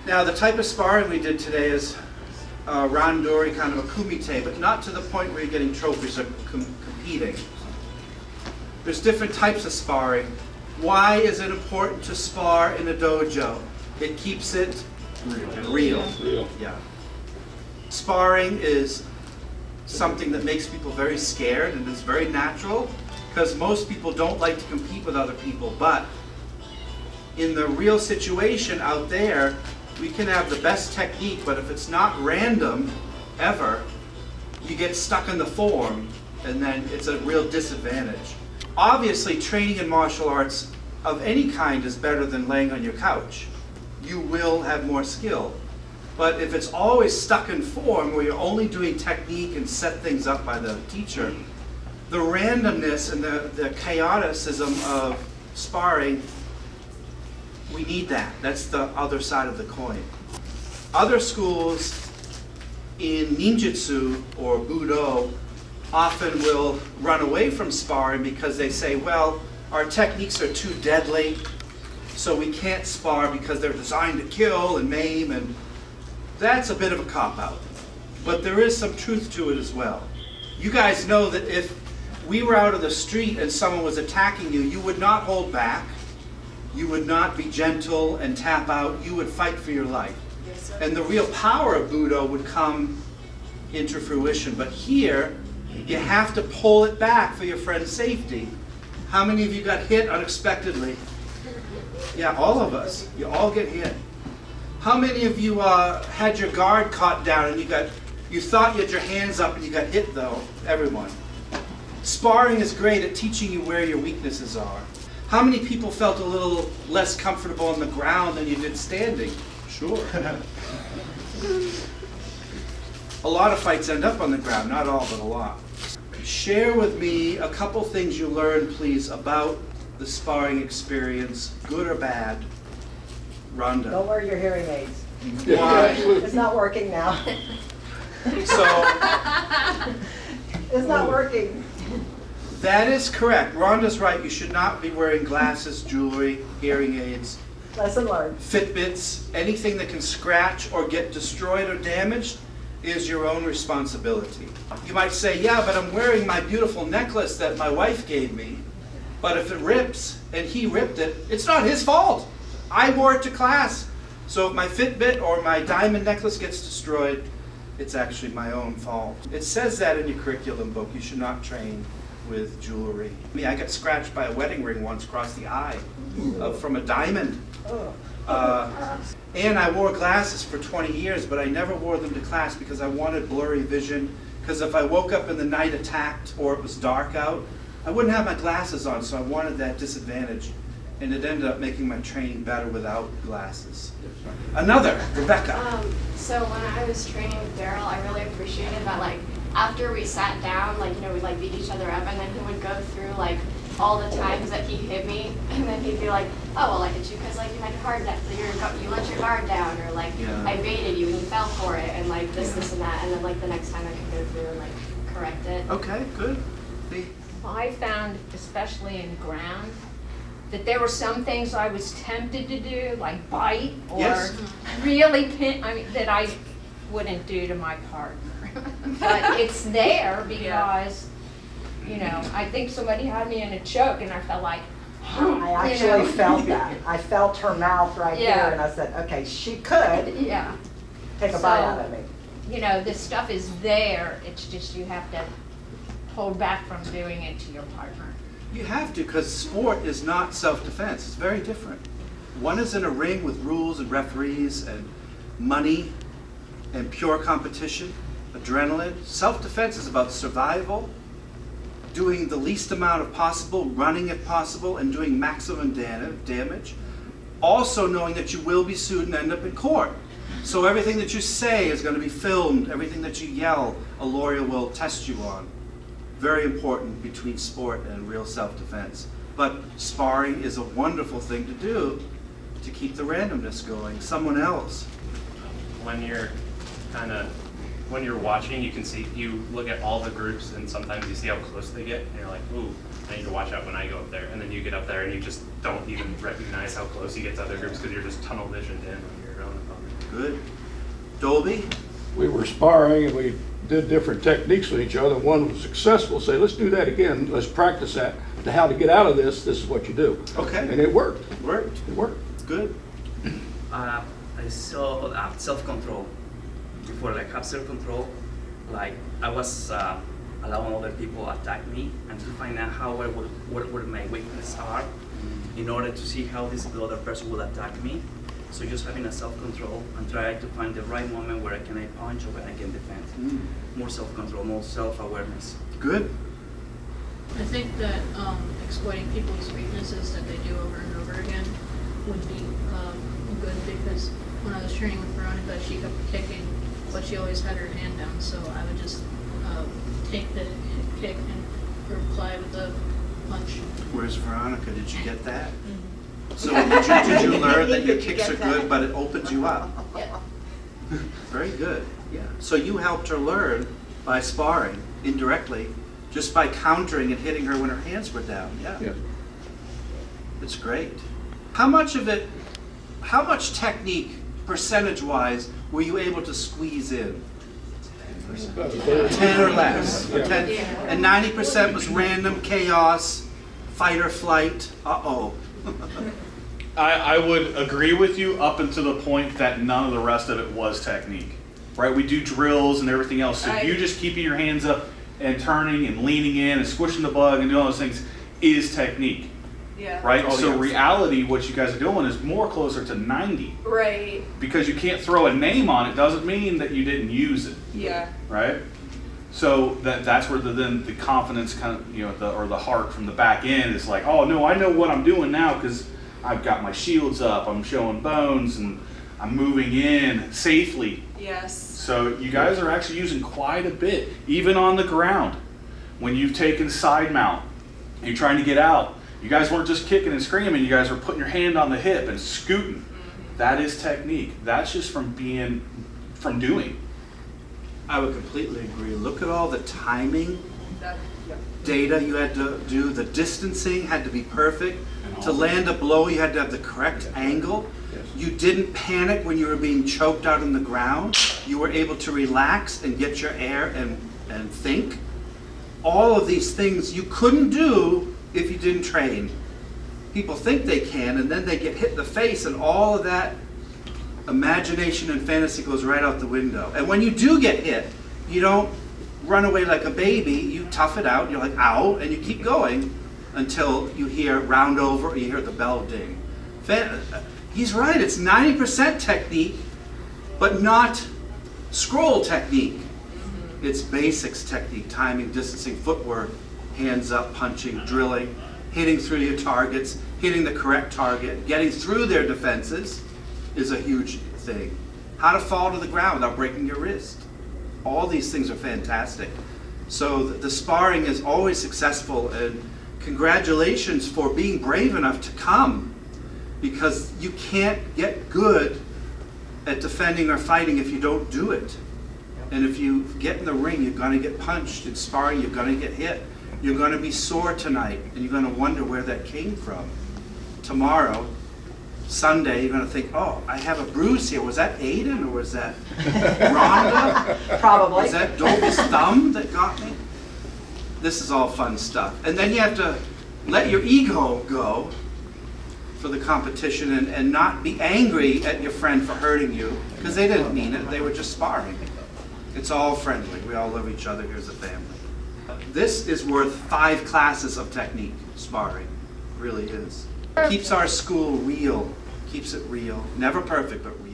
Now the type of sparring we did today is randori, kind of a kumite, but not to the point where you're getting trophies or competing. There's different types of sparring. Why is it important to spar in a dojo? It keeps it real. Yeah. Sparring is something that makes people very scared, and it's very natural because most people don't like to compete with other people, but in the real situation out there, we can have the best technique, but if it's not random ever, you get stuck in the form, and then it's a real disadvantage. Obviously, training in martial arts of any kind is better than laying on your couch. You will have more skill. But if it's always stuck in form, where you're only doing technique and set things up by the teacher, the randomness and the chaoticism of sparring, we need that. That's the other side of the coin. Other schools in ninjutsu or Budo often will run away from sparring because they say, well, our techniques are too deadly, so we can't spar because they're designed to kill and maim, and that's a bit of a cop-out. But there is some truth to it as well. You guys know that if we were out of the street and someone was attacking you, you would not hold back. You would not be gentle and tap out. You would fight for your life. Yes, and the real power of Budo would come into fruition. But here, you have to pull it back for your friend's safety. How many of you got hit unexpectedly? Yeah, all of us. You all get hit. How many of you had your guard caught down and you thought you had your hands up and you got hit though? Everyone. Sparring is great at teaching you where your weaknesses are. How many people felt a little less comfortable on the ground than you did standing? Sure. A lot of fights end up on the ground, not all, but a lot. Share with me a couple things you learned, please, about the sparring experience, good or bad. Rhonda. Don't wear your hearing aids. Why? It's not working now. So, it's not working. That is correct. Rhonda's right. You should not be wearing glasses, jewelry, hearing aids, Lesson learned. Fitbits, anything that can scratch or get destroyed or damaged is your own responsibility. You might say, yeah, but I'm wearing my beautiful necklace that my wife gave me. But if it rips and he ripped it, it's not his fault. I wore it to class. So if my Fitbit or my diamond necklace gets destroyed, it's actually my own fault. It says that in your curriculum book. You should not train with jewelry. I got scratched by a wedding ring once across the eye from a diamond. And I wore glasses for 20 years, but I never wore them to class because I wanted blurry vision. Because if I woke up in the night attacked or it was dark out, I wouldn't have my glasses on, so I wanted that disadvantage. And it ended up making my training better without glasses. Another, Rebecca. So when I was training with Daryl, I really appreciated that, like, after we sat down, like, you know, we'd like beat each other up, and then he would go through like all the times that he hit me, and then he'd be like, oh, well, I hit you because like you had your guard down, you let your guard down, or like I baited you and you fell for it, and like this and that, and then like the next time I could go through and like correct it. Okay, good. Well, I found, especially in ground, that there were some things I was tempted to do, like bite or really pin, that I wouldn't do to my partner. But it's there because, you know, I think somebody had me in a choke and I felt like, I actually felt that. I felt her mouth right here, and I said, okay, she could take a bite out of me. You know, this stuff is there. It's just you have to hold back from doing it to your partner. You have to, because sport is not self-defense. It's very different. One is in a ring with rules and referees and money and pure competition, adrenaline. Self-defense is about survival, doing the least amount of possible, running if possible, and doing maximum damage. Also knowing that you will be sued and end up in court. So everything that you say is going to be filmed. Everything that you yell, a lawyer will test you on. Very important between sport and real self-defense. But sparring is a wonderful thing to do to keep the randomness going. Someone else. When you're watching, you can see, you look at all the groups, and sometimes you see how close they get, and you're like, ooh, I need to watch out when I go up there. And then you get up there and you just don't even recognize how close you get to other groups because you're just tunnel visioned in on your own opponent. Good. Dolby? We were sparring and we did different techniques with each other. One was successful, say, let's do that again, let's practice that. To how to get out of this is what you do. Okay. And it worked. Worked. It worked. Good. I saw self-control. Before, like, have self-control, like, I was allowing other people attack me and to find out how what my weaknesses are in order to see how the other person will attack me. So just having a self-control and try to find the right moment where I can punch or when I can defend. More self-control, more self-awareness. Good. I think that exploiting people's weaknesses that they do over and over again would be good, because when I was training with Veronica, she kept kicking, but she always had her hand down, so I would just take the kick and reply with a punch. Where's Veronica? Did you get that? So did you learn that your kicks are good, but it opens you up? Yeah. Very good. Yeah. So you helped her learn by sparring indirectly, just by countering and hitting her when her hands were down. Yeah. Yeah. It's great. How much technique, percentage-wise, were you able to squeeze in? 10 or less. Yeah. 10, and 90% was random chaos, fight or flight. Uh-oh. I would agree with you up until the point that none of the rest of it was technique, right? We do drills and everything else. So you just keeping your hands up and turning and leaning in and squishing the bug and doing all those things is technique, Yeah. right? Oh, So yeah. reality, what you guys are doing is more closer to 90. Right. Because you can't throw a name on it doesn't mean that you didn't use it, Yeah. right? So that's where then the confidence kind of, or the heart from the back end is like, oh no, I know what I'm doing now because I've got my shields up, I'm showing bones, and I'm moving in safely. Yes. So you guys are actually using quite a bit, even on the ground. When you've taken side mount and you're trying to get out, you guys weren't just kicking and screaming, you guys were putting your hand on the hip and scooting. That is technique. That's just from doing. I would completely agree. Look at all the timing That, yeah. data you had to do. The distancing had to be perfect. To land a blow, you had to have the correct angle. You didn't panic when you were being choked out on the ground. You were able to relax and get your air and think. All of these things you couldn't do if you didn't train. People think they can, and then they get hit in the face, and all of that imagination and fantasy goes right out the window. And when you do get hit, you don't run away like a baby. You tough it out. You're like, ow, and you keep going until you hear round over or you hear the bell ding. He's right. It's 90% technique, but not scroll technique. It's basics technique, timing, distancing, footwork, hands up, punching, drilling, hitting through your targets, hitting the correct target, getting through their defenses is a huge thing. How to fall to the ground without breaking your wrist. All these things are fantastic. So the sparring is always successful, and congratulations for being brave enough to come, because you can't get good at defending or fighting if you don't do it. And if you get in the ring, you're going to get punched. In sparring, you're going to get hit. You're going to be sore tonight, and you're going to wonder where that came from. Tomorrow, Sunday, you're going to think, oh, I have a bruise here. Was that Aiden, or was that Rhonda? Probably. Was that Dolby's thumb that got me? This is all fun stuff. And then you have to let your ego go for the competition and not be angry at your friend for hurting you, because they didn't mean it. They were just sparring. It's all friendly. We all love each other. Here's a family. This is worth 5 classes of technique, sparring. It really is. Keeps our school real. Keeps it real. Never perfect, but real.